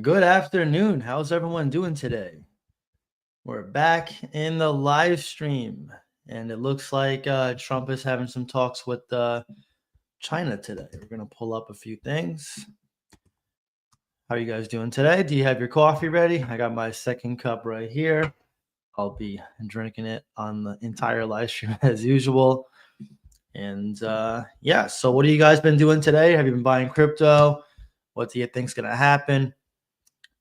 Good afternoon. How's everyone doing today? We're back in the live stream, and it looks like Trump is having some talks with China today. We're going to pull up a few things. How are you guys doing today? Do you have your coffee ready? I got my second cup right here. I'll be drinking it on the entire live stream as usual. And yeah, so what have you guys been doing today? Have you been buying crypto? What do you think's going to happen?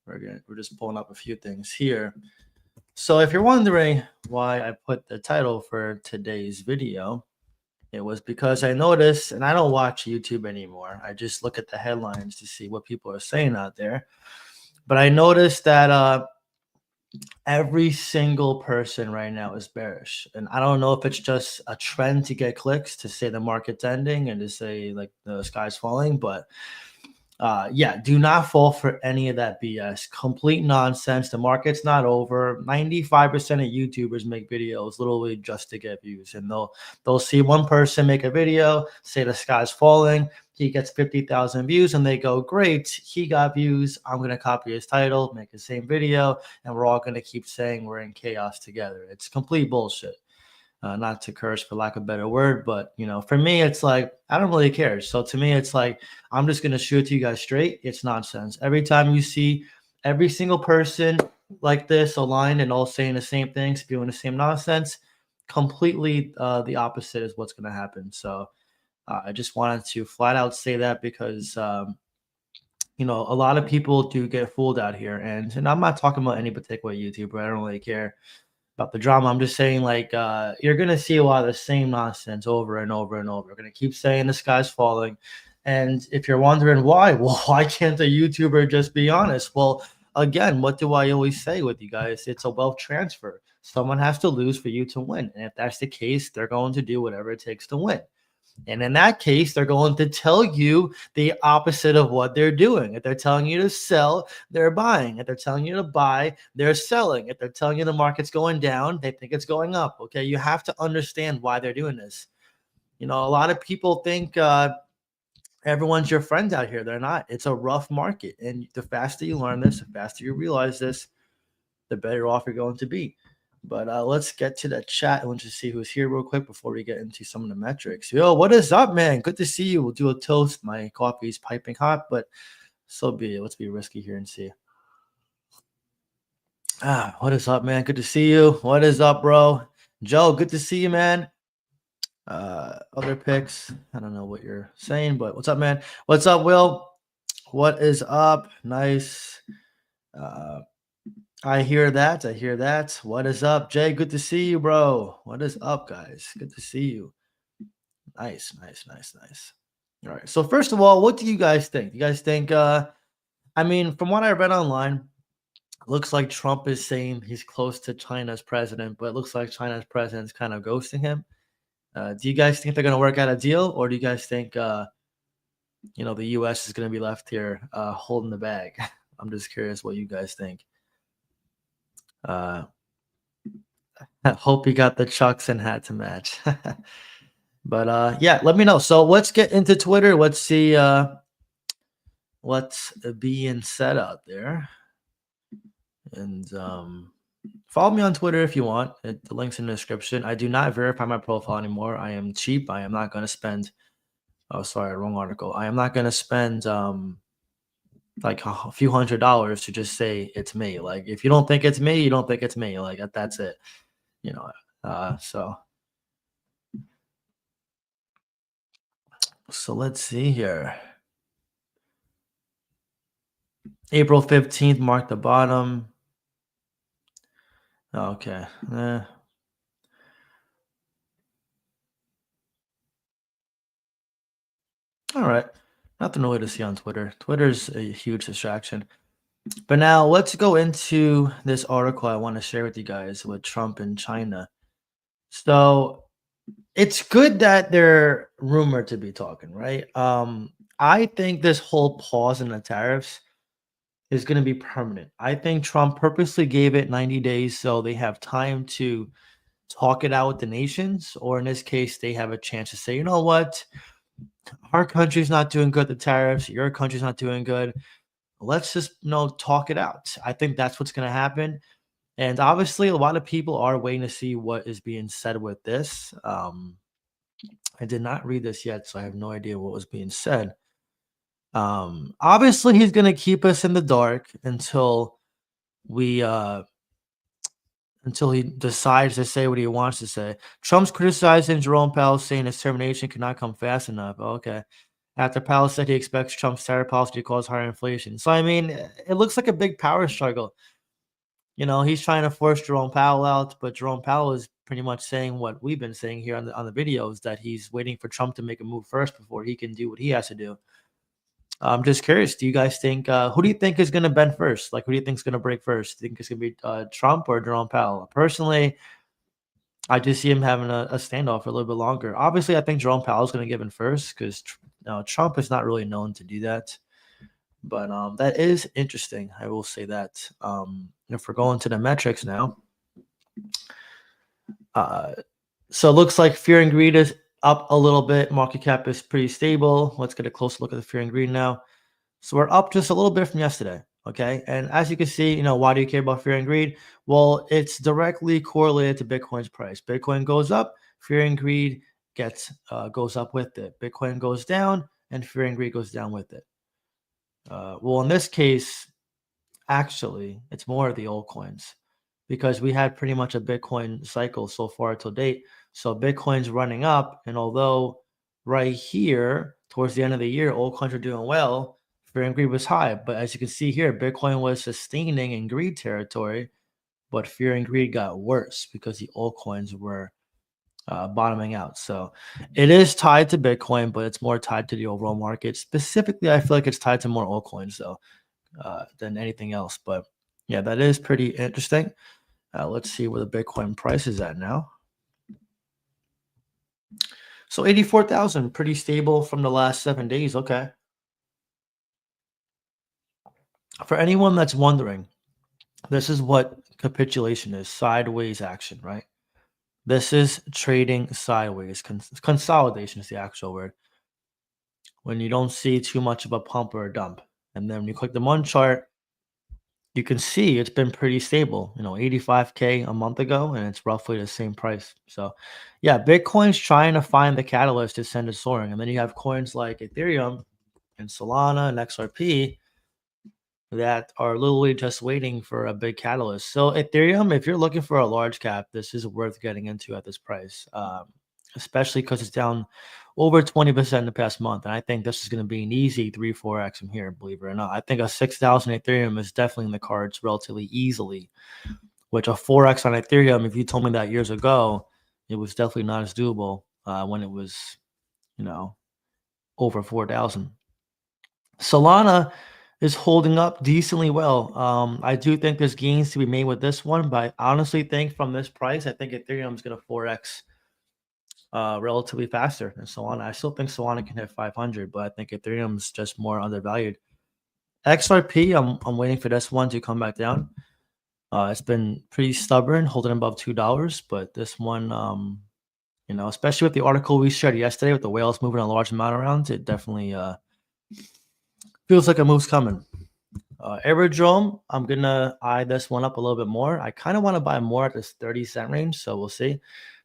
We're just pulling up a few things here. So if you're wondering why I put the title for today's video, it was because I noticed, and I don't watch YouTube anymore. I just look at the headlines to see what people are saying out there. But I noticed that every single person right now is bearish. And I don't know if it's just a trend to get clicks to say the market's ending and to say like the sky's falling, but yeah, do not fall for any of that BS. Complete nonsense. The market's not over. 95% of YouTubers make videos literally just to get views, and they'll see one person make a video, say the sky's falling, he gets 50,000 views, and they go, great, he got views. I'm gonna copy his title, make the same video, and we're all gonna keep saying we're in chaos together. It's complete bullshit. Not to curse for lack of a better word, but for me, it's like I don't really care. So to me, it's like I'm just gonna shoot it to you guys straight. It's nonsense. Every time you see every single person like this aligned and all saying the same things, spewing the same nonsense, completely the opposite is what's gonna happen. So I just wanted to flat out say that because a lot of people do get fooled out here, and I'm not talking about any particular YouTuber. I don't really care about the drama. I'm just saying, like, you're gonna see a lot of the same nonsense over and over and over. We're gonna keep saying the sky's falling, and if you're wondering why, well, why can't a YouTuber just be honest? Well, again, what do I always say with you guys? It's a wealth transfer. Someone has to lose for you to win, and if that's the case, they're going to do whatever it takes to win. And in that case, they're going to tell you the opposite of what they're doing. If they're telling you to sell, they're buying. If they're telling you to buy, they're selling. If they're telling you the market's going down, they think it's going up. Okay, you have to understand why they're doing this. A lot of people think everyone's your friend out here. They're not. It's a rough market. And the faster you learn this, the faster you realize this, the better off you're going to be. But let's get to the chat. I want to see who's here real quick before we get into some of the metrics. Yo, what is up, man? Good to see you. We'll do a toast. My coffee's piping hot, but so be it. Let's be risky here and see. What is up, man? Good to see you. What is up, bro? Joe, good to see you, man. Other picks. I don't know what you're saying, but what's up, man? What's up, Will? What is up? Nice. I hear that. I hear that. What is up, Jay? Good to see you, bro. What is up, guys? Good to see you. Nice, nice, nice, nice. All right. So first of all, what do you guys think? You guys think I mean, from what I read online, looks like Trump is saying he's close to China's president, but it looks like China's president's kind of ghosting him. Do you guys think they're going to work out a deal, or do you guys think the US is going to be left here holding the bag? I'm just curious what you guys think. I hope you got the chucks and hat to match. But yeah, let me know. So let's get into Twitter. Let's see what's being said out there. And follow me on Twitter if you want. The link's in the description. I do not verify my profile anymore. I am cheap. I am not going to spend oh sorry, wrong article. I am not going to spend like a few $100s to just say it's me. Like if you don't think it's me, you don't think it's me. Like that's it. So let's see here. April 15th marked the bottom. Okay. All right. Nothing really to see on Twitter. Twitter's a huge distraction. But now let's go into this article I want to share with you guys with Trump and China. So it's good that they're rumored to be talking, right? I think this whole pause in the tariffs is going to be permanent. I think Trump purposely gave it 90 days so they have time to talk it out with the nations, or in this case, they have a chance to say, you know what? Our country's not doing good with the tariffs. Your country's not doing good. let's just talk it out. I think that's what's going to happen. And obviously, a lot of people are waiting to see what is being said with this. I did not read this yet, so I have no idea what was being said. Obviously, he's going to keep us in the dark we until he decides to say what he wants to say. Trump's criticizing Jerome Powell, saying his termination cannot come fast enough. Okay. After Powell said he expects Trump's tariff policy to cause higher inflation. So, I mean, it looks like a big power struggle. He's trying to force Jerome Powell out, but Jerome Powell is pretty much saying what we've been saying here on the videos, that he's waiting for Trump to make a move first before he can do what he has to do. I'm just curious. Do you guys think who do you think is going to bend first? Like, who do you think is going to break first? Do you think it's going to be Trump or Jerome Powell? Personally, I just see him having a standoff for a little bit longer. Obviously, I think Jerome Powell is going to give in first because Trump is not really known to do that. But that is interesting. I will say that. If we're going to the metrics now, so it looks like fear and greed is up a little bit. Market cap is pretty stable. Let's get a closer look at the fear and greed now. So we're up just a little bit from yesterday. Okay. And as you can see, why do you care about fear and greed? Well, it's directly correlated to Bitcoin's price. Bitcoin goes up, fear and greed goes up with it. Bitcoin goes down, and fear and greed goes down with it. Well, in this case, actually, it's more of the altcoins, because we had pretty much a Bitcoin cycle so far till date. So Bitcoin's running up, and although right here towards the end of the year, altcoins are doing well, fear and greed was high. But as you can see here, Bitcoin was sustaining in greed territory, but fear and greed got worse because the altcoins were bottoming out. So it is tied to Bitcoin, but it's more tied to the overall market. Specifically, I feel like it's tied to more altcoins though than anything else. But yeah, that is pretty interesting. Let's see where the Bitcoin price is at now. So 84,000, pretty stable from the last 7 days. Okay. For anyone that's wondering, this is what capitulation is: sideways action, right? This is trading sideways. Consolidation is the actual word. When you don't see too much of a pump or a dump. And then when you click the month chart, you can see it's been pretty stable, 85K a month ago, and it's roughly the same price. So yeah, Bitcoin's trying to find the catalyst to send it soaring. And then you have coins like Ethereum and Solana and XRP that are literally just waiting for a big catalyst. So Ethereum, if you're looking for a large cap, this is worth getting into at this price, especially because it's down over 20% in the past month. And I think this is going to be an easy 3-4x from here, believe it or not. I think a 6,000 Ethereum is definitely in the cards relatively easily, which a 4x on Ethereum, if you told me that years ago, it was definitely not as doable when it was, over 4,000. Solana is holding up decently well. I do think there's gains to be made with this one, but I honestly think from this price, I think Ethereum is going to 4x relatively faster than Solana. I still think Solana can hit 500, but I think Ethereum's just more undervalued. XRP, I'm waiting for this one to come back down. It's been pretty stubborn, holding above $2, but this one, especially with the article we shared yesterday with the whales moving a large amount around, it definitely feels like a move's coming. Aerodrome, I'm going to eye this one up a little bit more. I kind of want to buy more at this 30-cent range, so we'll see.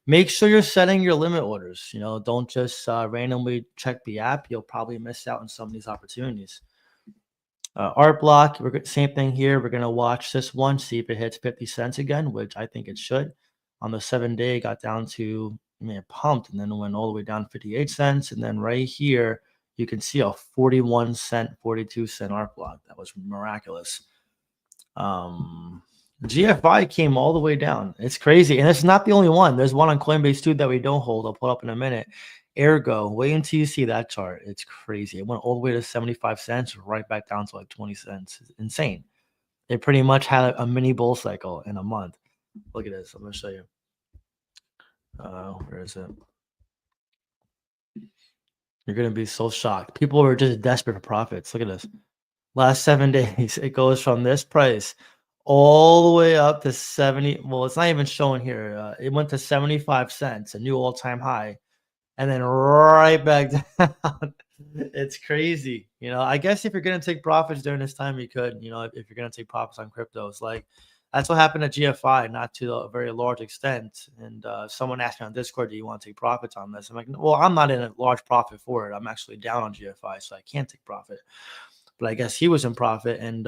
Make sure you're setting your limit orders. Don't just randomly check the app. You'll probably miss out on some of these opportunities. Art block, same thing here. We're going to watch this one, see if it hits 50 cents again, which I think it should. On the 7-day, it got down to, it pumped, and then it went all the way down 58 cents. And then right here, you can see a 41 cent, 42 cent art block. That was miraculous. GFI came all the way down. It's crazy. And it's not the only one. There's one on Coinbase too that we don't hold. I'll pull up in a minute. Ergo, wait until you see that chart. It's crazy. It went all the way to 75 cents, right back down to like 20 cents. It's insane. It pretty much had a mini bull cycle in a month. Look at this. I'm going to show you. Where is it? You're going to be so shocked. People are just desperate for profits. Look at this. Last 7 days, it goes from this price all the way up to 70. Well, it's not even showing here. It went to 75 cents, a new all-time high, and then right back down. It's crazy. I guess if you're gonna take profits during this time, you could. If you're gonna take profits on cryptos, like that's what happened at GFI, not to a very large extent. And someone asked me on Discord, "Do you want to take profits on this?" I'm like, "Well, I'm not in a large profit for it. I'm actually down on GFI, so I can't take profit." But I guess he was in profit, and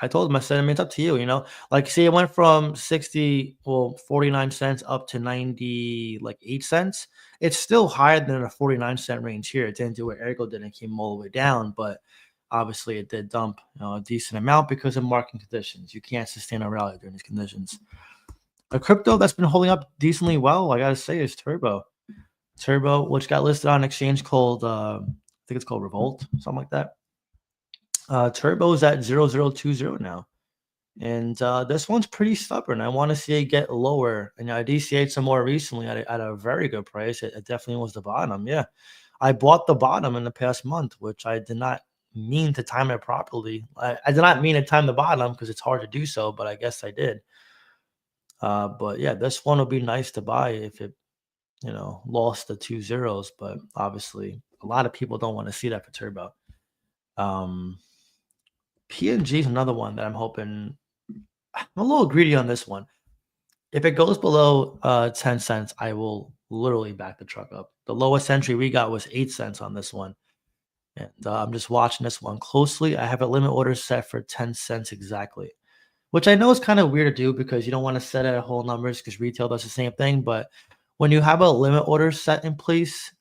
I told him, I said, I mean, it's up to you. Like, see, it went from 60, well, 49 cents up to 90, like 8 cents. It's still higher than a 49-cent range here. It didn't do what Ergo did and came all the way down, but obviously it did dump a decent amount because of market conditions. You can't sustain a rally during these conditions. A crypto that's been holding up decently well, I gotta say, is Turbo. Turbo, which got listed on an exchange called, I think it's called Revolt, something like that. Turbo's at 0020 now. And this one's pretty stubborn. I want to see it get lower. And I DCA'd some more recently at a very good price. It definitely was the bottom. Yeah. I bought the bottom in the past month, which I did not mean to time it properly. I did not mean to time the bottom because it's hard to do so, but I guess I did. But yeah, this one would be nice to buy if it, lost the 2 zeros. But obviously, a lot of people don't want to see that for Turbo. PNG is another one that I'm hoping. I'm a little greedy on this one. If it goes below 10 cents, I will literally back the truck up. The lowest entry we got was 8 cents on this one. And I'm just watching this one closely. I have a limit order set for 10 cents exactly, which I know is kind of weird to do because you don't want to set at whole numbers because retail does the same thing. But when you have a limit order set in place,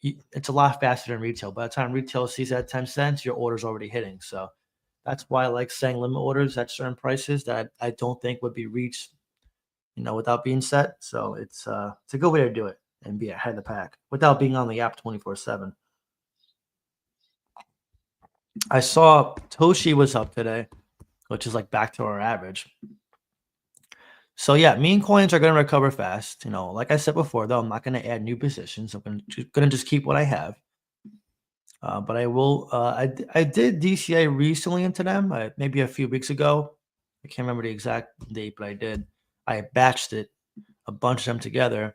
it's a lot faster than retail. By the time retail sees that 10 cents, your order's already hitting. So that's why I like setting limit orders at certain prices that I don't think would be reached without being set. So it's a good way to do it and be ahead of the pack without being on the app 24/7. I saw Toshi was up today, which is like back to our average. So yeah, meme coins are going to recover fast. Like I said before, though, I'm not going to add new positions. I'm going to just keep what I have. But I will. I did DCA recently into them, maybe a few weeks ago. I can't remember the exact date, but I did. I batched it, a bunch of them together.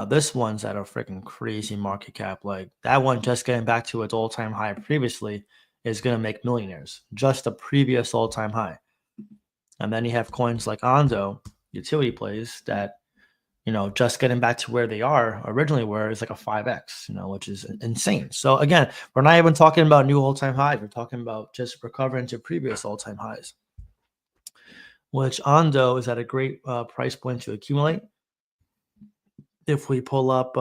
This one's at a freaking crazy market cap. Like that one, just getting back to its all-time high previously, is going to make millionaires. Just the previous all-time high. And then you have coins like Ondo, utility plays that, just getting back to where they are originally were is like a 5x, which is insane. So again, we're not even talking about new all-time highs. We're talking about just recovering to previous all-time highs, which Ondo is at a great price point to accumulate. If we pull up,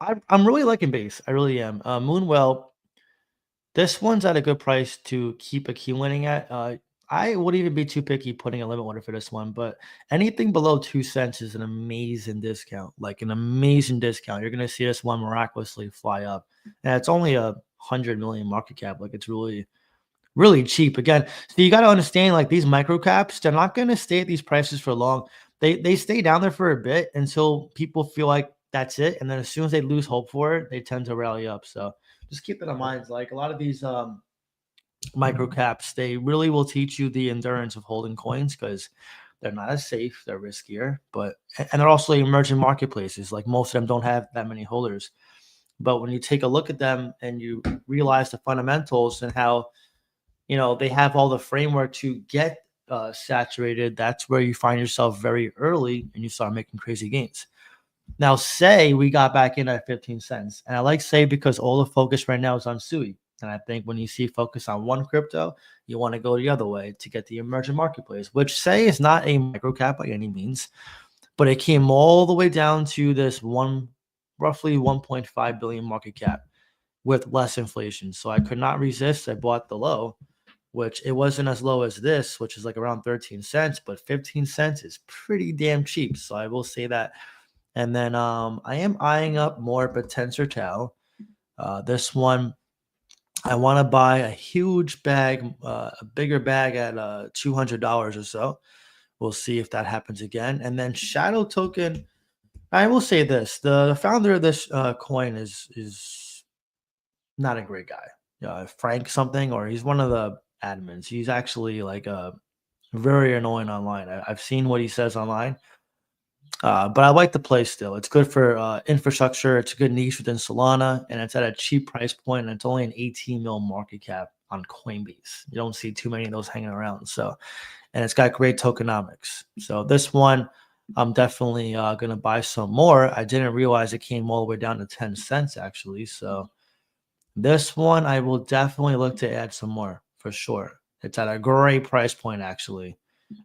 I'm really liking base. I really am. Moonwell, this one's at a good price to keep accumulating at. I wouldn't even be too picky putting a limit order for this one, but anything below 2 cents is an amazing discount, like an amazing discount. You're gonna see this one miraculously fly up, and it's only 100 million market cap. Like it's really, really cheap. Again, so you got to understand, like these micro caps, they're not gonna stay at these prices for long. They stay down there for a bit until people feel like that's it, and then as soon as they lose hope for it, they tend to rally up. So just keep that in mind. Like a lot of these micro caps, they really will teach you the endurance of holding coins because they're not as safe, they're riskier, and they're also emerging marketplaces. Like most of them don't have that many holders. But when you take a look at them and you realize the fundamentals and how they have all the framework to get saturated, that's where you find yourself very early and you start making crazy gains. Now, say we got back in at 15 cents. And I like say because all the focus right now is on SUI. And I think when you see focus on one crypto, you want to go the other way to get the emerging marketplace, which say is not a micro cap by any means, but it came all the way down to this roughly 1.5 billion market cap with less inflation. So I could not resist. I bought the low, which it wasn't as low as this, which is like around 13 cents, but 15 cents is pretty damn cheap. So I will say that. And then I am eyeing up more Potensor Tau. This one, I want to buy a huge bag, a bigger bag at $200 or so. We'll see if that happens again. And then Shadow Token, I will say this: the founder of this coin is not a great guy. Frank something, or he's one of the admins. He's actually like very annoying online. I've seen what he says online. But I like the play still. It's good for infrastructure. It's a good niche within Solana, and it's at a cheap price point, and it's only an 18 mil market cap on Coinbase. You don't see too many of those hanging around. So, and it's got great tokenomics. So this one, I'm definitely going to buy some more. I didn't realize it came all the way down to 10 cents actually. So this one, I will definitely look to add some more for sure. It's at a great price point actually.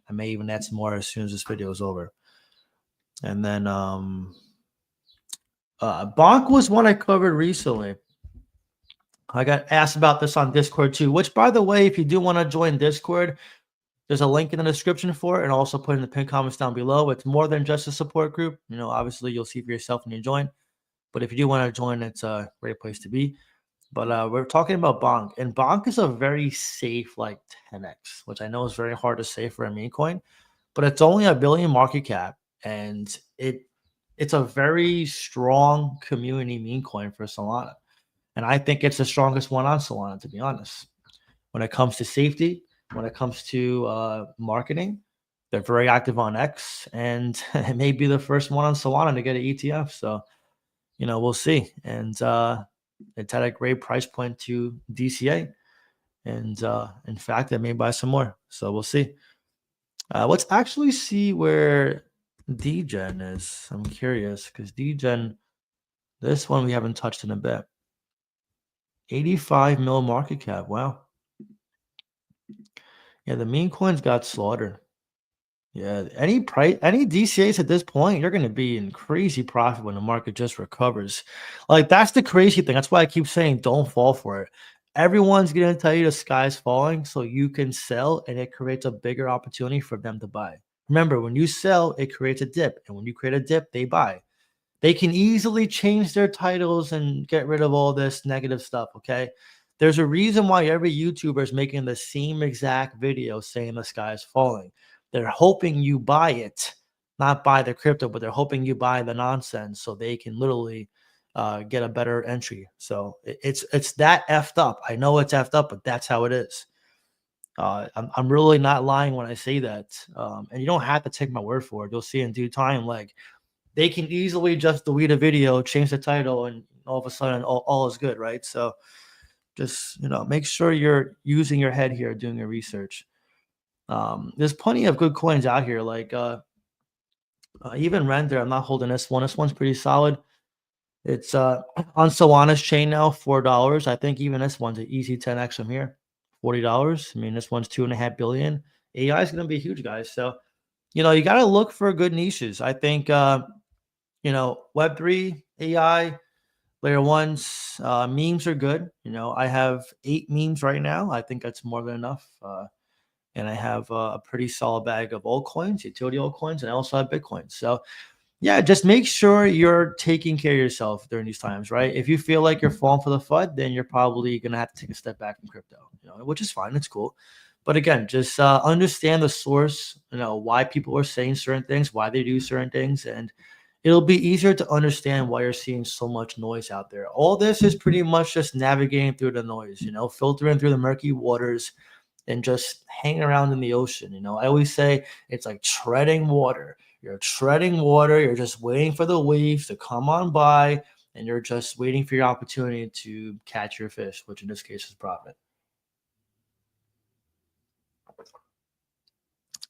I may even add some more as soon as this video is over. And then Bonk was one I covered recently. I got asked about this on Discord too, which by the way, if you do want to join Discord, there's a link in the description for it and also put in the pinned comments down below. It's more than just a support group. You know, obviously you'll see for yourself when you join. But if you do want to join, it's a great place to be. But we're talking about Bonk. And Bonk is a very safe like 10x, which I know is very hard to say for a meme coin. But it's only a billion market cap. And it's a very strong community meme coin for Solana. And I think it's the strongest one on Solana, to be honest. When it comes to safety, when it comes to marketing, they're very active on X, and it may be the first one on Solana to get an ETF. So, you know, we'll see. And it's at a great price point to DCA. And in fact, I may buy some more. So we'll see. Let's actually see where DGen is. I'm curious because DGen, this one we haven't touched in a bit. 85 mil market cap. Wow. Yeah, the meme coins got slaughtered. Yeah, any DCAs at this point, you're going to be in crazy profit when the market just recovers. Like that's the crazy thing. That's why I keep saying don't fall for it. Everyone's going to tell you the sky's falling so you can sell and it creates a bigger opportunity for them to buy. Remember, when you sell, it creates a dip, and when you create a dip, they buy. They can easily change their titles and get rid of all this negative stuff, okay? There's a reason why every YouTuber is making the same exact video saying the sky is falling. They're hoping you buy it, not buy the crypto, but they're hoping you buy the nonsense so they can literally get a better entry. So it's that effed up. I know it's effed up, but that's how it is. I'm really not lying when I say that. And you don't have to take my word for it. You'll see in due time, like, they can easily just delete a video, change the title, and all of a sudden all is good, right? So just, you know, make sure you're using your head here, doing your research. There's plenty of good coins out here, like even Render. I'm not holding this one. This one's pretty solid. It's on Solana's chain now, $4. I think even this one's an easy 10x from here, $40. I mean, this one's 2.5 billion. AI is going to be huge, guys. So, you know, you got to look for good niches. I think, you know, Web3, AI, layer ones, memes are good. You know, I have 8 memes right now. I think that's more than enough. And I have a pretty solid bag of altcoins, utility altcoins, and I also have Bitcoin. So, yeah, just make sure you're taking care of yourself during these times, right? If you feel like you're falling for the FUD, then you're probably going to have to take a step back from crypto, you know, which is fine. It's cool. But again, just understand the source, you know, why people are saying certain things, why they do certain things, and it'll be easier to understand why you're seeing so much noise out there. All this is pretty much just navigating through the noise, you know, filtering through the murky waters and just hanging around in the ocean. You know, I always say it's like treading water. You're treading water. You're just waiting for the waves to come on by, and you're just waiting for your opportunity to catch your fish, which in this case is profit.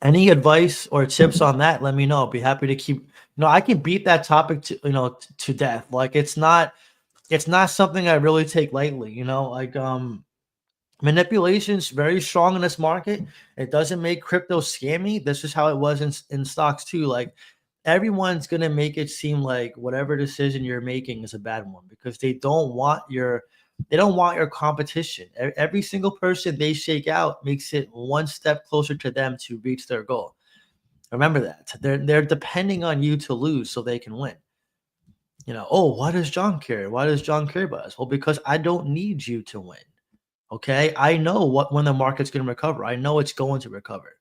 Any advice or tips on that? Let me know. I'll be happy to keep. You know, I can beat that topic to, you know, to death. Like it's not something I really take lightly. You know, like manipulation is very strong in this market. It doesn't make crypto scammy. This is how it was in stocks too. Like everyone's gonna make it seem like whatever decision you're making is a bad one because they don't want your competition. Every single person they shake out makes it one step closer to them to reach their goal. Remember that. They're depending on you to lose so they can win. You know, oh, why does John care? Why does John care about us? Well, because I don't need you to win. Okay, I know when the market's going to recover. I know it's going to recover.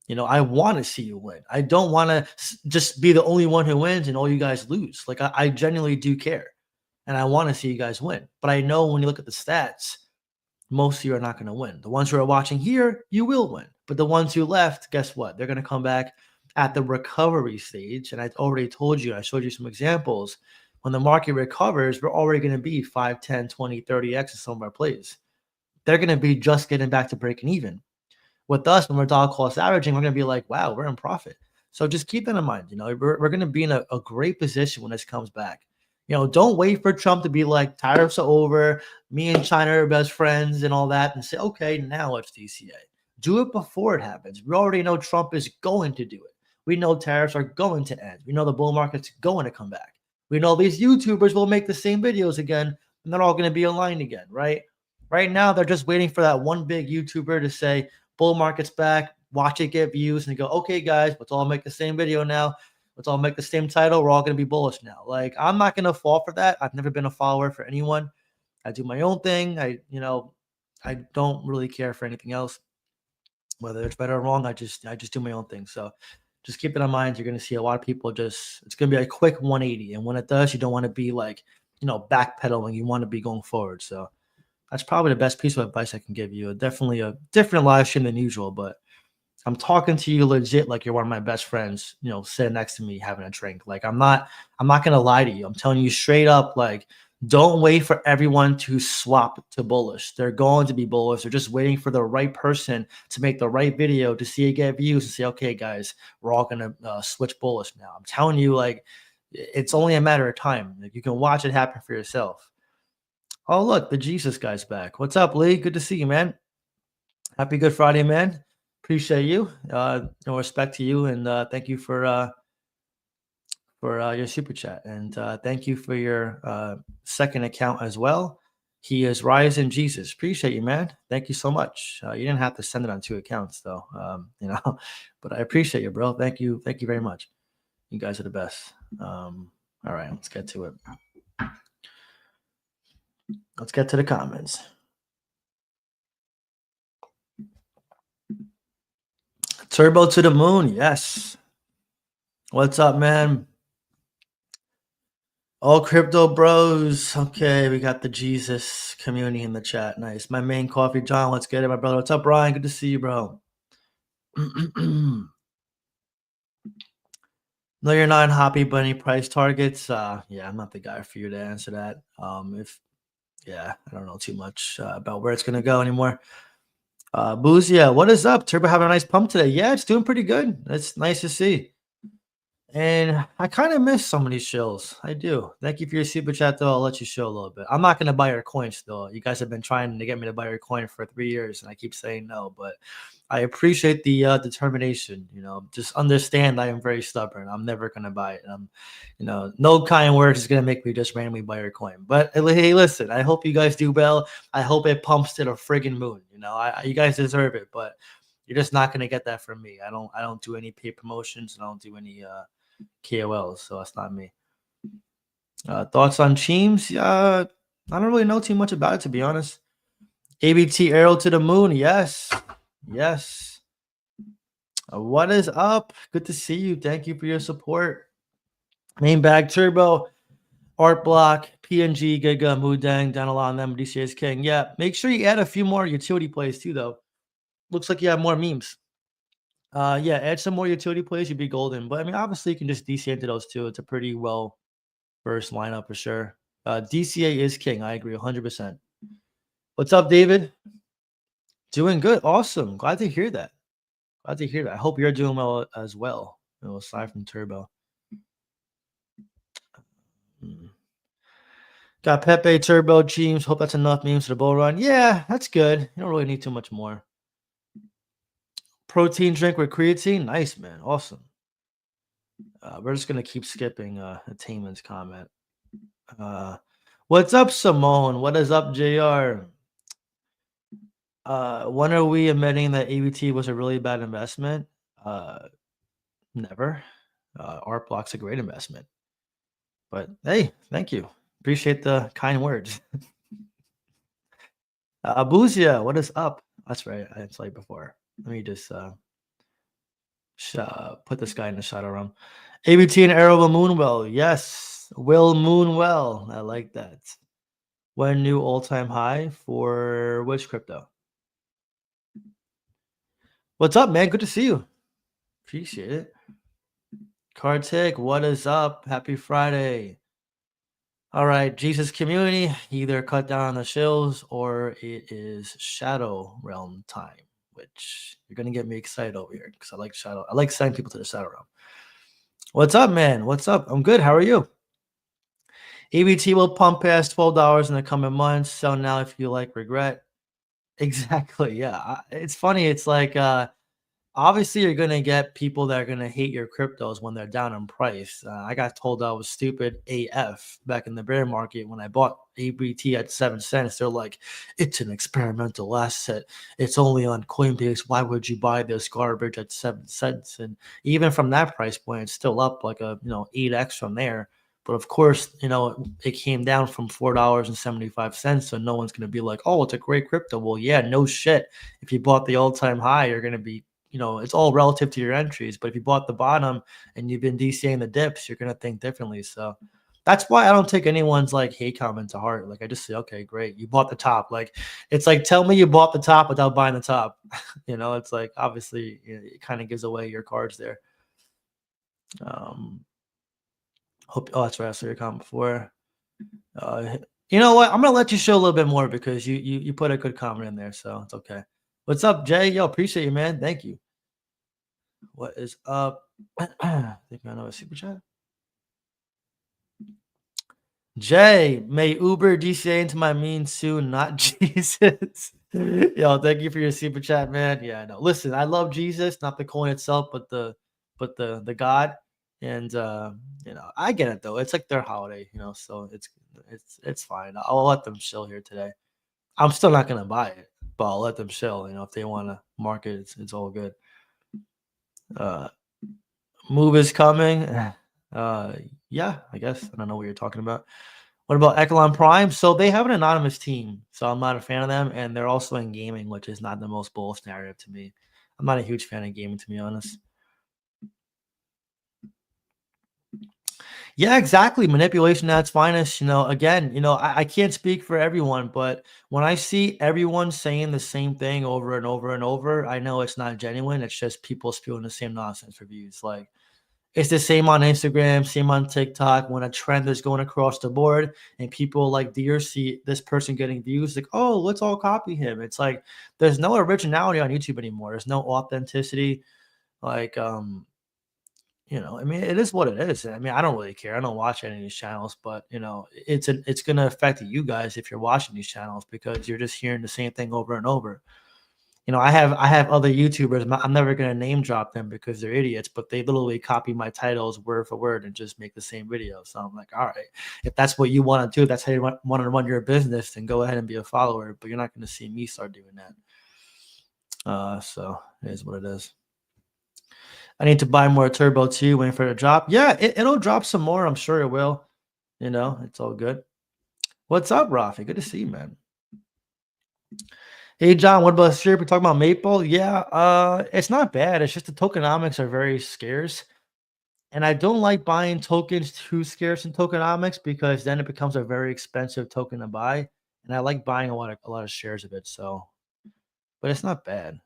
You know, I want to see you win. I don't want to just be the only one who wins and all you guys lose. Like I genuinely do care, and I want to see you guys win. But I know when you look at the stats, most of you are not going to win. The ones who are watching here, you will win. But the ones who left, guess what? They're going to come back at the recovery stage. And I already told you, I showed you some examples. When the market recovers, we're already going to be 5, 10, 20, 30x in some of our plays. They're going to be just getting back to breaking even. With us, when we're dollar cost averaging, we're going to be like, wow, we're in profit. So just keep that in mind. We're going to be in a great position when this comes back. Don't wait for Trump to be like, tariffs are over, me and China are best friends and all that, and say, okay, now it's DCA. Do it before it happens. We already know Trump is going to do it. We know tariffs are going to end. We know the bull market's going to come back. We know these YouTubers will make the same videos again, and they're all going to be aligned again, right? Right now, they're just waiting for that one big YouTuber to say, bull market's back, watch it get views, and go, okay, guys, let's all make the same video now. Let's all make the same title. We're all going to be bullish now. Like, I'm not going to fall for that. I've never been a follower for anyone. I do my own thing. I don't really care for anything else, whether it's better or wrong. I just do my own thing. So just keep it in mind. You're going to see a lot of people it's going to be a quick 180. And when it does, you don't want to be like, backpedaling. You want to be going forward. So that's probably the best piece of advice I can give you. Definitely a different live stream than usual, but I'm talking to you legit like you're one of my best friends, sitting next to me having a drink. Like I'm not gonna lie to you. I'm telling you straight up, like, don't wait for everyone to swap to bullish. They're going to be bullish. They're just waiting for the right person to make the right video to see it get views and say, okay, guys, we're all gonna switch bullish now. I'm telling you, like, it's only a matter of time. Like, you can watch it happen for yourself. Oh, look, the Jesus guy's back. What's up, Lee? Good to see you, man. Happy Good Friday, man. Appreciate you. Respect to you, and thank you for your super chat, and thank you for your second account as well. He is Rising Jesus. Appreciate you, man. Thank you so much. You didn't have to send it on 2 accounts, though. But I appreciate you, bro. Thank you very much. You guys are the best. All right, let's get to it. Let's get to the comments. Turbo to the moon. Yes. What's up, man? All crypto bros. Okay, we got the Jesus community in the chat. Nice. My main coffee, John. Let's get it, my brother. What's up, Brian? Good to see you, bro. No, you're not happy, but any price targets? Yeah, I'm not the guy for you to answer that. I don't know too much about where it's gonna go anymore. Boozia, what is up? Turbo having a nice pump today. Yeah, it's doing pretty good. It's nice to see. And I kind of miss some of these shows. I do. Thank you for your super chat, though. I'll let you show a little bit. I'm not going to buy your coins, though. You guys have been trying to get me to buy your coin for 3 years, and I keep saying no. But I appreciate the determination. Just understand I am very stubborn. I'm never going to buy it. No kind words is going to make me just randomly buy your coin. But hey, listen, I hope you guys do well. I hope it pumps to the friggin' moon. You guys deserve it, but you're just not going to get that from me. I don't do any paid promotions, and I don't do any KOLs, so that's not me. Thoughts on Cheems? I don't really know too much about it, to be honest. ABT arrow to the moon. Yes. What is up? Good to see you. Thank you for your support. Main bag turbo, art block, PNG, Giga, Moodang, down a lot on them. DCA is king. Yeah, make sure you add a few more utility plays too, though. Looks like you have more memes. Add some more utility plays, you'd be golden. But I mean, obviously, you can just DCA into those too. It's a pretty well versed lineup for sure. DCA is king. I agree 100%. What's up, David? Doing good. Awesome. Glad to hear that. I hope you're doing well as well. Aside from Turbo. Got Pepe, Turbo, Cheems. Hope that's enough memes for the bull run. Yeah, that's good. You don't really need too much more. Protein drink with creatine. Nice, man. Awesome. We're just going to keep skipping Attainment's comment. What's up, Simone? What is up, JR? When are we admitting that ABT was a really bad investment? Never. Art Block's a great investment. But hey, thank you. Appreciate the kind words. Abuzia, what is up? That's right. I didn't tell you before. Let me just put this guy in the shadow room. ABT and Arrow will moon well. Yes, will moon well. I like that. When new all-time high for which crypto? What's up, man? Good to see you. Appreciate it. Kartik, what is up? Happy Friday. All right, Jesus community, either cut down on the shills or it is Shadow Realm time, which you're gonna get me excited over here because I like Shadow. I like sending people to the Shadow Realm. What's up, man? What's up? I'm good. How are you? EBT will pump past $12 in the coming months. So now if you like regret. Exactly. Yeah. It's funny. It's like obviously, you're gonna get people that are gonna hate your cryptos when they're down in price. I got told I was stupid AF back in the bear market when I bought ABT at 7 cents. They're like, "It's an experimental asset. It's only on Coinbase. Why would you buy this garbage at 7 cents?" And even from that price point, it's still up like a 8x from there. But of course, it came down from $4.75, so no one's gonna be like, "Oh, it's a great crypto." Well, yeah, no shit. If you bought the all-time high, you're gonna be it's all relative to your entries. But if you bought the bottom and you've been DCing the dips, you're gonna think differently. So that's why I don't take anyone's like hate comment to heart. Like I just say, okay, great, you bought the top. Like it's like tell me you bought the top without buying the top. It's like obviously it kind of gives away your cards there. Um, hope. Oh, that's right. I saw your comment before. You know what? I'm gonna let you show a little bit more because you put a good comment in there, so it's okay. What's up, Jay? Yo, appreciate you, man. Thank you. What is up? I think I know a super chat. Jay, may Uber DCA into my mean soon, not Jesus. Yo, thank you for your super chat, man. Yeah, I know. Listen, I love Jesus, not the coin itself, but the God. And I get it though. It's like their holiday, so it's fine. I'll let them chill here today. I'm still not gonna buy it, but I'll let them chill. If they want to market, it's all good. Uh, Move is coming. Uh, yeah, I guess. I don't know what you're talking about. What about Echelon Prime? So they have an anonymous team, so I'm not a fan of them, and they're also in gaming, which is not the most bullish narrative to me. I'm not a huge fan of gaming, to be honest. Yeah, exactly. Manipulation at its finest. Again, I can't speak for everyone, but when I see everyone saying the same thing over and over and over, I know it's not genuine. It's just people spewing the same nonsense for views. Like, it's the same on Instagram, same on TikTok. When a trend is going across the board and people like deer see this person getting views, like, oh, let's all copy him. It's like there's no originality on YouTube anymore. There's no authenticity. Like, I mean, it is what it is. I mean, I don't really care. I don't watch any of these channels, but it's gonna affect you guys if you're watching these channels because you're just hearing the same thing over and over. I have other YouTubers. I'm never gonna name drop them because they're idiots, but they literally copy my titles word for word and just make the same video. So I'm like, all right, if that's what you want to do, that's how you want to run your business, then go ahead and be a follower. But you're not gonna see me start doing that. So it is what it is. I need to buy more turbo too, waiting for it to drop. Yeah, it'll drop some more. I'm sure it will. It's all good. What's up, Rafi? Good to see you, man. Hey John, what about syrup? We're talking about maple. Yeah, it's not bad. It's just the tokenomics are very scarce. And I don't like buying tokens too scarce in tokenomics because then it becomes a very expensive token to buy. And I like buying a lot of shares of it. So, but it's not bad.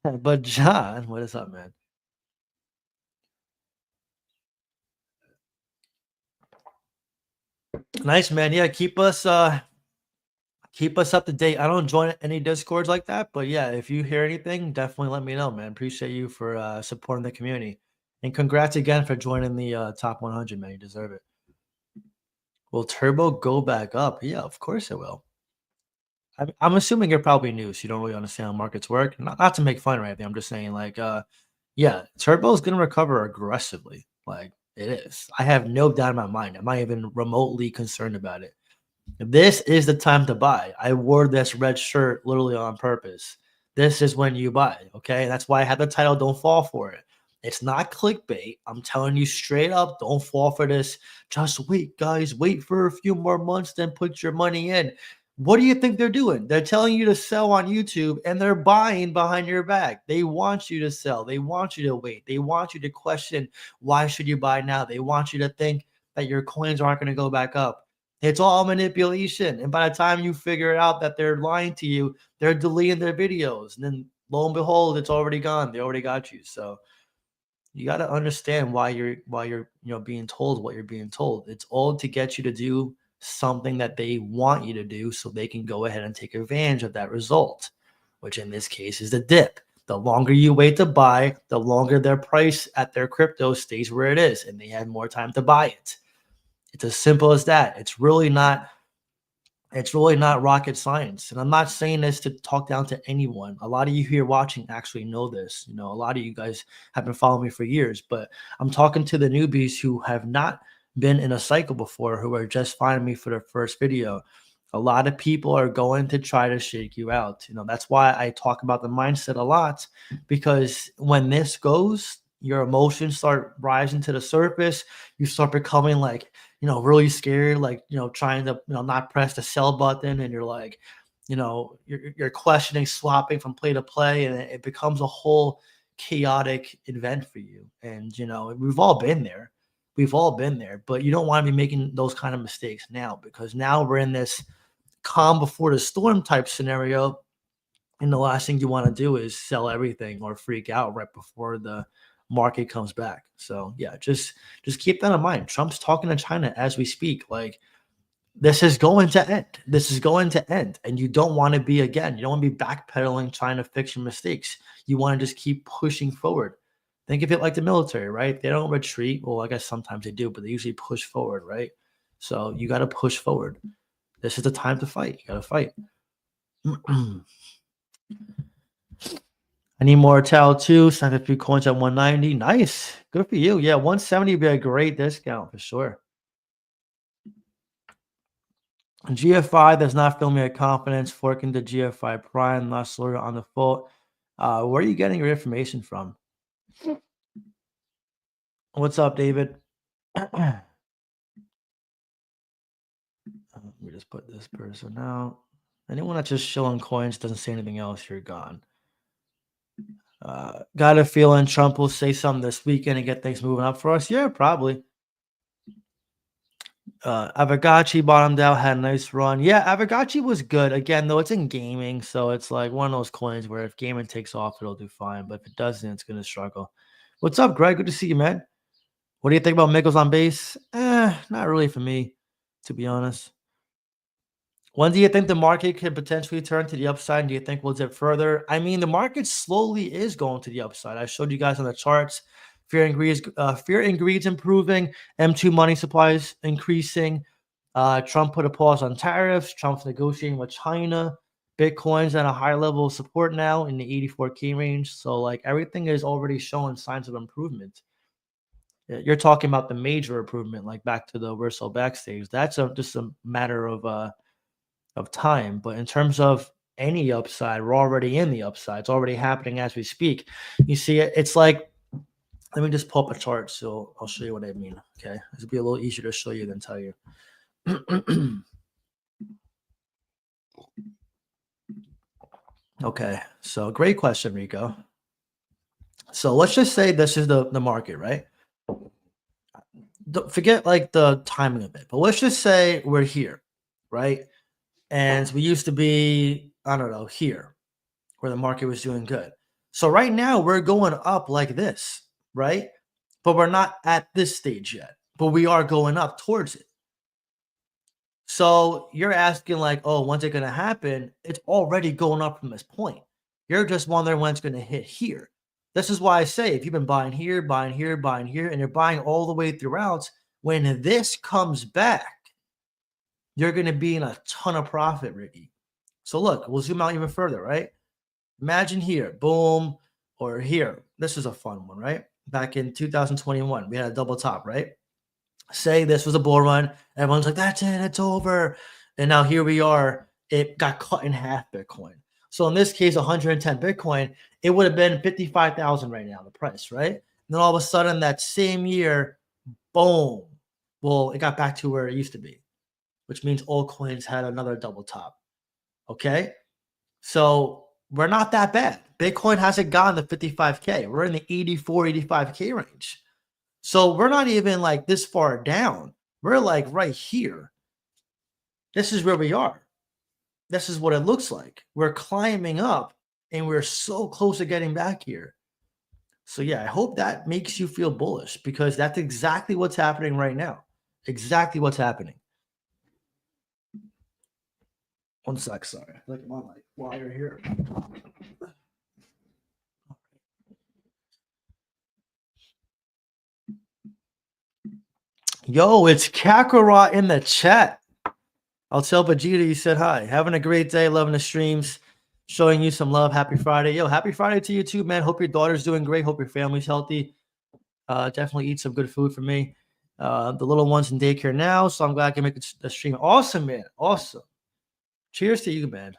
But John, what is up, man? Nice, man. Yeah, keep us up to date. I don't join any discords like that, but yeah, if you hear anything, definitely let me know, man. Appreciate you for supporting the community, and congrats again for joining the top 100, man. You deserve it. Will Turbo go back up? Yeah, of course it will. I'm assuming you're probably new, so you don't really understand how markets work. Not to make fun or anything. I'm just saying, like, yeah, Turbo is gonna recover aggressively. Like it is. I have no doubt in my mind. I'm not even remotely concerned about it. This is the time to buy. I wore this red shirt literally on purpose. This is when you buy. Okay. That's why I had the title Don't Fall for It. It's not clickbait. I'm telling you straight up, don't fall for this. Just wait, guys. Wait for a few more months, then put your money in. What do you think they're doing? They're telling you to sell on YouTube and they're buying behind your back. They want you to sell. They want you to wait. They want you to question why should you buy now? They want you to think that your coins aren't going to go back up. It's all manipulation. And by the time you figure out that they're lying to you, they're deleting their videos. And then lo and behold, it's already gone. They already got you. So You got to understand why you're being told what you're being told. It's all to get you to do something that they want you to do so they can go ahead and take advantage of that result, which in this case is the dip. The longer you wait to buy, the longer their price at their crypto stays where it is, and they have more time to buy it. It's as simple as that. It's really not rocket science. And I'm not saying this to talk down to anyone. A lot of you here watching actually know this. A lot of you guys have been following me for years, but I'm talking to the newbies who have not been in a cycle before, who are just finding me for their first video. A lot of people are going to try to shake you out. That's why I talk about the mindset a lot, because when this goes, your emotions start rising to the surface. You start becoming like, really scared, like, trying to, not press the sell button. And you're like, you're questioning swapping from play to play. And it becomes a whole chaotic event for you. And, we've all been there. We've all been there. But you don't want to be making those kind of mistakes now, because now we're in this calm before the storm type scenario. And the last thing you want to do is sell everything or freak out right before the market comes back. So yeah, just keep that in mind. Trump's talking to China as we speak. Like, this is going to end. This is going to end. And you don't want to be, you don't want to be backpedaling, trying to fix your mistakes. You want to just keep pushing forward. Think of it like the military, right? They don't retreat. Well, I guess sometimes they do, but they usually push forward, right? So you got to push forward. This is the time to fight. You got to fight. I need more Tau too. Sent a few coins at 190. Nice. Good for you. Yeah, 170 would be a great discount for sure. GFI does not fill me with confidence. Forking to GFI Prime, last lawyer on the fault. Where are you getting your information from? What's up, David? Let me just put this person out. Anyone that's just shilling coins, doesn't say anything else, you're gone. Got a feeling Trump will say something this weekend and get things moving up for us. Yeah, probably. Avagachi bottomed out, had a nice run. Yeah, Avagachi was good. Again, though, it's in gaming, so it's like one of those coins where if gaming takes off, it'll do fine. But if it doesn't, it's gonna struggle. What's up, Greg? Good to see you, man. What do you think about Mickles on base? Not really for me, to be honest. When do you think the market could potentially turn to the upside? Do you think we'll dip further? I mean, the market slowly is going to the upside. I showed you guys on the charts. Fear and greed's improving. M2 money supplies increasing. Trump put a pause on tariffs. Trump's negotiating with China. Bitcoin's at a high level of support now in the 84K range. So like everything is already showing signs of improvement. You're talking about the major improvement, like back to the reversal backstage. That's just a matter of time. But in terms of any upside, we're already in the upside. It's already happening as we speak. You see it. It's like, let me just pull up a chart so I'll show you what I mean. Okay, this will be a little easier to show you than tell you. Okay, so great question, Rico. So let's just say this is the market, right? Forget like the timing of it, but let's just say we're here, right? And we used to be, I don't know, here where the market was doing good. So right now we're going up like this, right? But we're not at this stage yet, but we are going up towards it. So you're asking like, oh, when's it going to happen? It's already going up from this point. You're just wondering when it's going to hit here. This is why I say if you've been buying here, buying here, buying here, and you're buying all the way throughout, when this comes back, you're going to be in a ton of profit, Ricky. So look, we'll zoom out even further, right? Imagine here, boom, or here. This is a fun one, right? Back in 2021, we had a double top, right? Say this was a bull run. Everyone's like, that's it, it's over. And now here we are. It got cut in half Bitcoin. So in this case, 110 Bitcoin, it would have been 55,000 right now, the price, right? And then all of a sudden that same year, boom. Well, it got back to where it used to be, which means altcoins had another double top. Okay. So we're not that bad. Bitcoin hasn't gone to 55K. We're in the 84, 85K range. So we're not even like this far down. We're like right here. This is where we are. This is what it looks like. We're climbing up and we're so close to getting back here. So yeah, I hope that makes you feel bullish because that's exactly what's happening right now. Exactly what's happening. One sec, sorry. Look, I'm on my wire here. Yo, it's Kakarot in the chat. I'll tell Vegeta you said hi. Having a great day, loving the streams, showing you some love. Happy Friday. Yo, happy Friday to you too, man. Hope your daughter's doing great. Hope your family's healthy. Definitely eat some good food for me. The little one's in daycare now, so I'm glad I can make the stream. Awesome, man. Awesome. Cheers to you, man.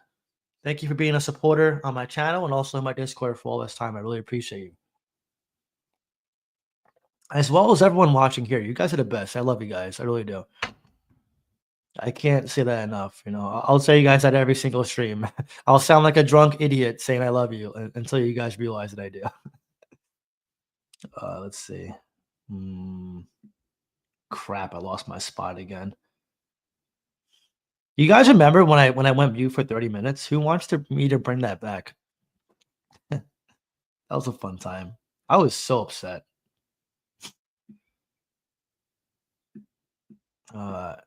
Thank you for being a supporter on my channel and also in my Discord for all this time. I really appreciate you. As well as everyone watching here. You guys are the best. I love you guys. I really do. I can't say that enough. You know, I'll tell you guys that every single stream. I'll sound like a drunk idiot saying I love you until you guys realize that I do. Let's see. Crap, I lost my spot again. You guys remember when I went mute for 30 minutes? Who wants me to bring that back? That was a fun time. I was so upset. We're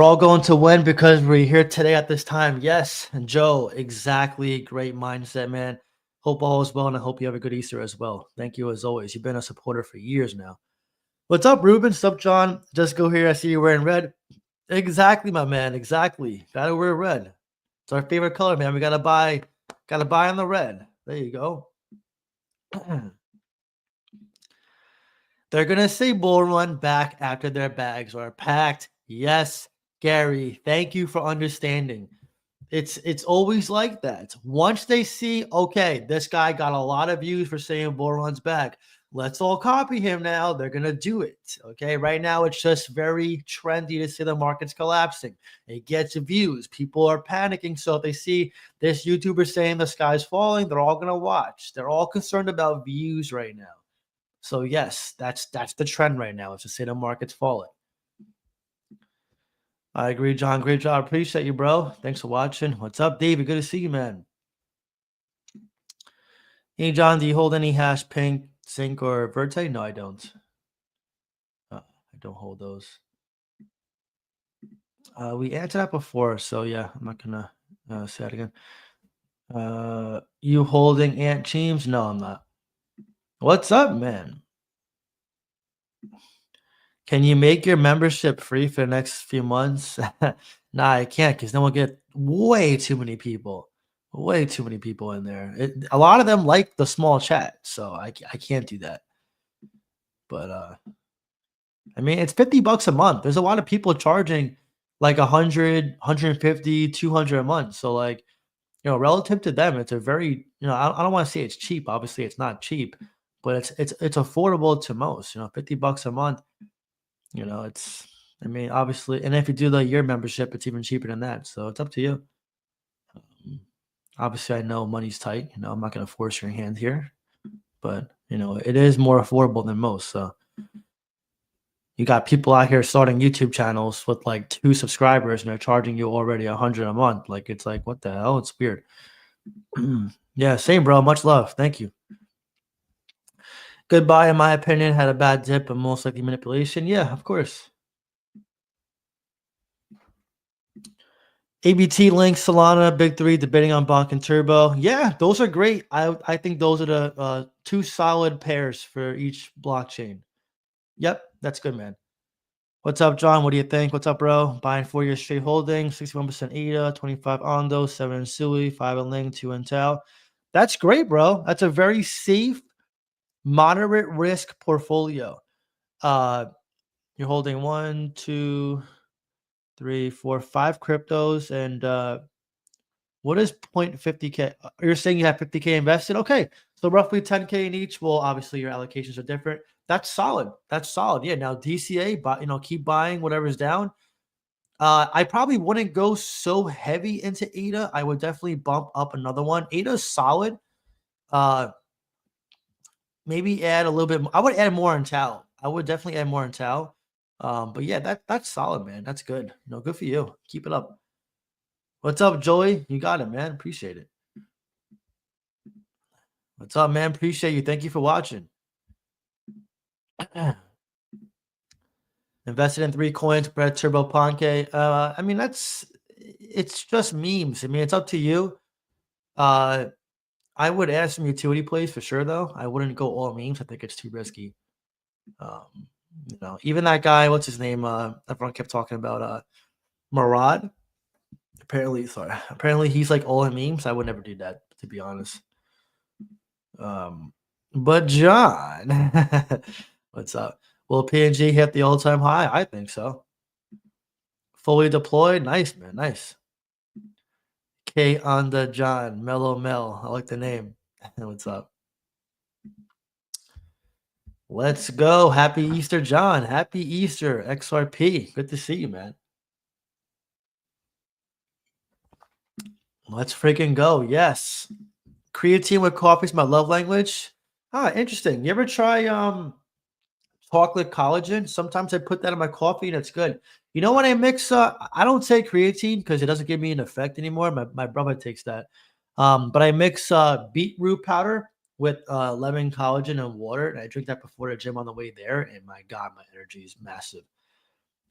all going to win because we're here today at this time. Yes, and Joe, exactly. Great mindset, man. Hope all is well, and I hope you have a good Easter as well. Thank you as always. You've been a supporter for years now. What's up, Ruben? What's up, John? Just go here. I see you wearing red. Exactly, my man. Exactly. Gotta wear red. It's our favorite color, man. We gotta buy on the red. There you go. They're gonna say bull run back after their bags are packed. Yes, Gary. Thank you for understanding. It's always like that. Once they see, okay, this guy got a lot of views for saying bull runs back. Let's all copy him now. They're gonna do it. Okay. Right now, it's just very trendy to say the market's collapsing. It gets views. People are panicking. So if they see this YouTuber saying the sky's falling, they're all gonna watch. They're all concerned about views right now. So yes, that's the trend right now. Is to say the market's falling. I agree, John. Great job. Appreciate you, bro. Thanks for watching. What's up, David? Good to see you, man. Hey, John, do you hold any hash, pink, zinc, or verte? No, I don't. I don't hold those. We answered that before, so yeah, I'm not gonna say it again. You holding Ant Teams? No, I'm not. What's up, man? Can you make your membership free for the next few months? Nah, I can't because then we'll get way too many people. Way too many people in there. A lot of them like the small chat, so I can't do that. But I mean, it's $50 a month. There's a lot of people charging like 100, 150, 200 a month. So like, you know, relative to them, it's a very, you know, I don't want to say it's cheap. Obviously, it's not cheap, but it's affordable to most. You know, $50 a month. You know, it's, I mean, obviously, and if you do the year membership, it's even cheaper than that. So it's up to you. Obviously, I know money's tight. You know, I'm not going to force your hand here, but you know, it is more affordable than most. So you got people out here starting YouTube channels with like 2 subscribers, and they're charging you already 100 a month. Like it's like, what the hell? It's weird. Yeah, same, bro. Much love. Thank you. Goodbye, in my opinion, had a bad dip, but most likely manipulation. Yeah, of course. ABT, Link, Solana, Big 3, debating on Bonk and Turbo. Yeah, those are great. I think those are the 2 solid pairs for each blockchain. Yep, that's good, man. What's up, John? What do you think? What's up, bro? Buying 4 years straight holding, 61% ADA, 25 Ondo, 7 in Sui, 5 in Link, 2 in Tau. That's great, bro. That's a very safe, moderate risk portfolio. You're holding 1, 2, 3, 4, 5 cryptos, and what is 0.50K? You're saying you have 50K invested? Okay, so roughly 10K in each. Well, obviously your allocations are different. That's solid. That's solid. Yeah. Now DCA, but you know, keep buying whatever's down. I probably wouldn't go so heavy into ADA. I would definitely bump up another one. ADA's solid. Maybe add a little bit. I would add more in Tau. I would definitely add more in Tau. But yeah, that's solid, man. That's good. You know, good for you. Keep it up. What's up, Joey? You got it, man. Appreciate it. What's up, man? Appreciate you. Thank you for watching. Invested in 3 coins, Brett Turbo Ponke. I mean, it's just memes. I mean, it's up to you. I would add some utility plays for sure, though. I wouldn't go all memes. I think it's too risky. Even that guy, what's his name? Everyone kept talking about Murad. Apparently he's like all in memes. I would never do that, to be honest. But John, what's up? Will PNG hit the all-time high? I think so. Fully deployed, nice, man, nice. K on the John, Mellow Mel. I like the name. What's up? Let's go. Happy Easter, John. Happy Easter, XRP. Good to see you, man. Let's freaking go. Yes. Creatine with coffee is my love language. Ah, interesting. You ever try chocolate collagen? Sometimes I put that in my coffee and it's good. You know what I mix? I don't take creatine because it doesn't give me an effect anymore. My brother takes that. But I mix beetroot powder with lemon collagen and water, and I drink that before the gym on the way there. And my God, my energy is massive.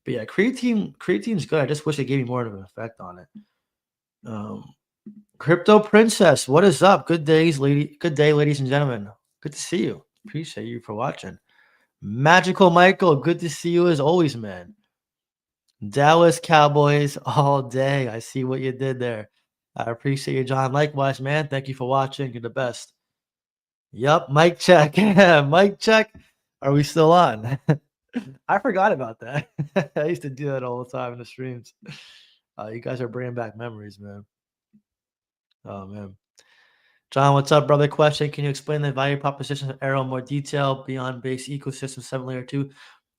But yeah, creatine's good. I just wish it gave me more of an effect on it. Crypto Princess, what is up? Good day, ladies and gentlemen. Good to see you. Appreciate you for watching. Magical Michael, good to see you as always, man. Dallas Cowboys all day. I see what you did there. I appreciate you, John. Likewise, man. Thank you for watching. You're the best. Yup, mic check. Mic check. Are we still on? I forgot about that. I used to do that all the time in the streams. You guys are bringing back memories, man. Oh, man. John, what's up, brother? Question: can you explain the value proposition of Arrow in more detail beyond base ecosystem 7 layer 2?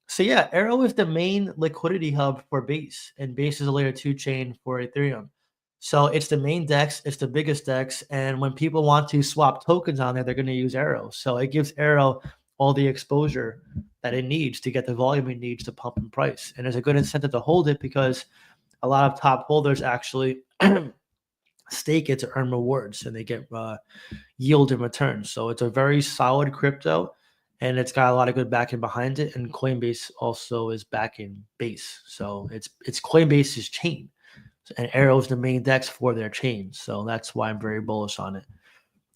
So yeah, Arrow is the main liquidity hub for Base, and Base is a layer 2 chain for Ethereum. So it's the main DEX, it's the biggest DEX, and when people want to swap tokens on there, they're going to use Arrow. So it gives Arrow all the exposure that it needs to get the volume it needs to pump in price. And there's a good incentive to hold it because a lot of top holders actually stake it to earn rewards, and they get yield in return. So it's a very solid crypto, and it's got a lot of good backing behind it. And Coinbase also is backing Base, so it's Coinbase's chain, and Arrow is the main DEX for their chain. So that's why I'm very bullish on it.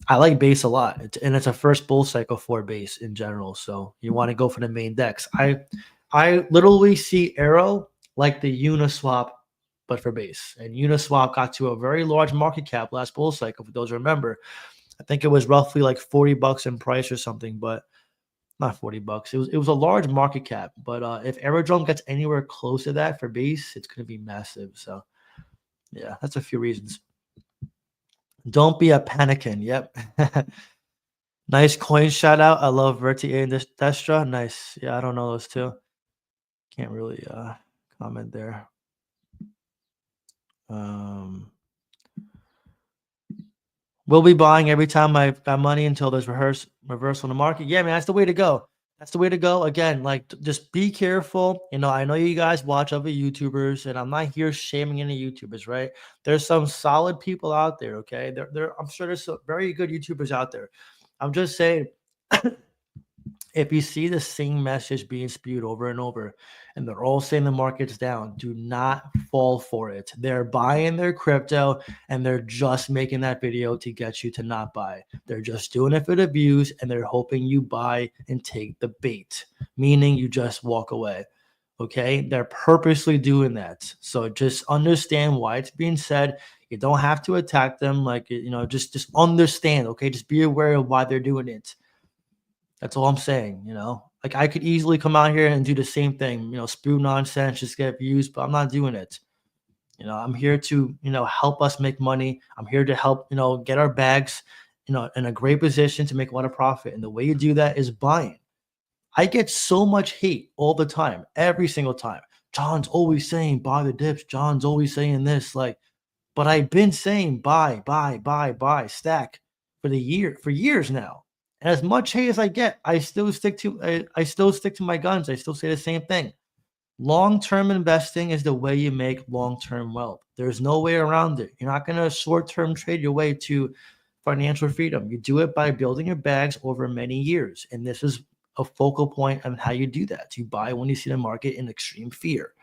I like Base a lot, and it's a first bull cycle for Base in general. So you want to go for the main DEX. I literally see Arrow like the Uniswap, but for Base. And Uniswap got to a very large market cap last bull cycle, for those who remember. I think it was roughly like $40 in price or something, but not $40. It was a large market cap. But if Aerodrome gets anywhere close to that for Base, it's going to be massive. So yeah, that's a few reasons. Don't be a panikin. Yep. Nice coin shout out. I love Verti and Destra. Nice. Yeah, I don't know those two. Can't really comment there. We'll be buying every time I've got money until there's reversal in the market. Yeah, man, that's the way to go. That's the way to go. Again, like, just be careful. I know you guys watch other YouTubers, and I'm not here shaming any YouTubers, right? There's some solid people out there, okay? I'm sure there's some very good YouTubers out there. I'm just saying, if you see the same message being spewed over and over, and they're all saying the market's down, do not fall for it. They're buying their crypto, and they're just making that video to get you to not buy. They're just doing it for the views, and they're hoping you buy and take the bait, meaning you just walk away. Okay? They're purposely doing that. So just understand why it's being said. You don't have to attack them. Like, just understand, okay? Just be aware of why they're doing it. That's all I'm saying, Like, I could easily come out here and do the same thing, spew nonsense, just get views, but I'm not doing it. I'm here to, help us make money. I'm here to help, get our bags, in a great position to make a lot of profit. And the way you do that is buying. I get so much hate all the time, every single time. John's always saying buy the dips. John's always saying this, but I've been saying buy, stack for years now. And as much hate as I get, I still stick to my guns. I still say the same thing. Long-term investing is the way you make long-term wealth. There's no way around it. You're not going to short-term trade your way to financial freedom. You do it by building your bags over many years. And this is a focal point on how you do that. You buy when you see the market in extreme fear.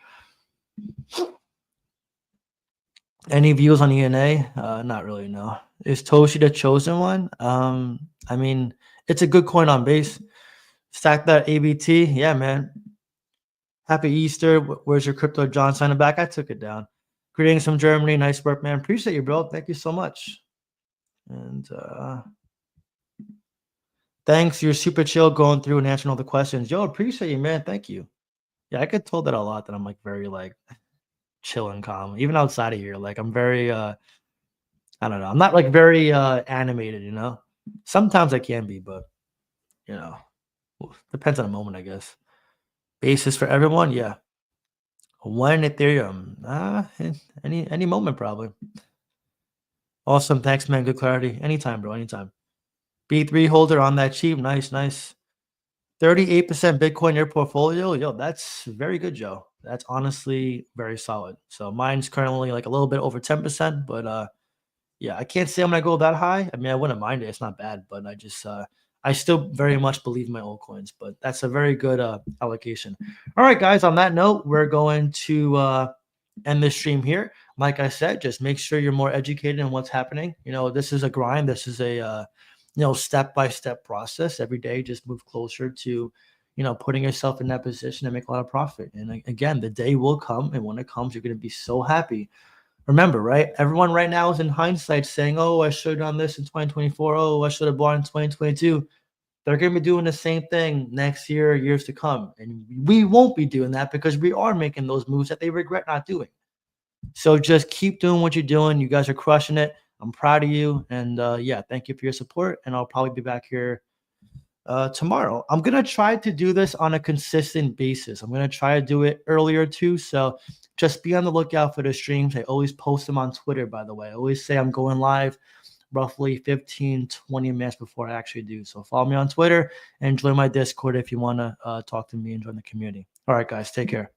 Any views on ENA? Not really, no. Is Toshi the chosen one? I mean, it's a good coin on base. Stack that ABT. Yeah, man. Happy Easter. Where's your crypto John signing back? I took it down. Greetings from Germany. Nice work, man. Appreciate you, bro. Thank you so much. And thanks. You're super chill going through and answering all the questions. Yo, appreciate you, man. Thank you. Yeah, I get told that a lot, that I'm like very like chill and calm. Even outside of here. Like I'm very I don't know. I'm not like very animated, you know. Sometimes I can be, but you know, depends on the moment, I guess. Basis for everyone, yeah. When Ethereum? Any moment probably. Awesome. Thanks, man. Good clarity. Anytime, bro. Anytime. B3 holder on that cheap. Nice, nice. 38% Bitcoin in your portfolio. Yo, that's very good, Joe. That's honestly very solid. So mine's currently like a little bit over 10%, but yeah, I can't say I'm gonna go that high. I mean, I wouldn't mind it. It's not bad, but I still very much believe in my altcoins. But that's a very good allocation. All right, guys. On that note, we're going to end this stream here. Like I said, just make sure you're more educated in what's happening. You know, this is a grind. This is a step-by-step process. Every day, just move closer to putting yourself in that position to make a lot of profit. And again, the day will come, and when it comes, you're going to be so happy. Remember, right? Everyone right now is in hindsight saying, "Oh, I should have done this in 2024. Oh, I should have bought in 2022." They're going to be doing the same thing next year, years to come. And we won't be doing that because we are making those moves that they regret not doing. So just keep doing what you're doing. You guys are crushing it. I'm proud of you. And yeah, thank you for your support. And I'll probably be back here tomorrow. I'm going to try to do this on a consistent basis. I'm going to try to do it earlier too. So just be on the lookout for the streams. I always post them on Twitter, by the way. I always say I'm going live roughly 15, 20 minutes before I actually do. So follow me on Twitter and join my Discord if you want to talk to me and join the community. All right, guys, take care.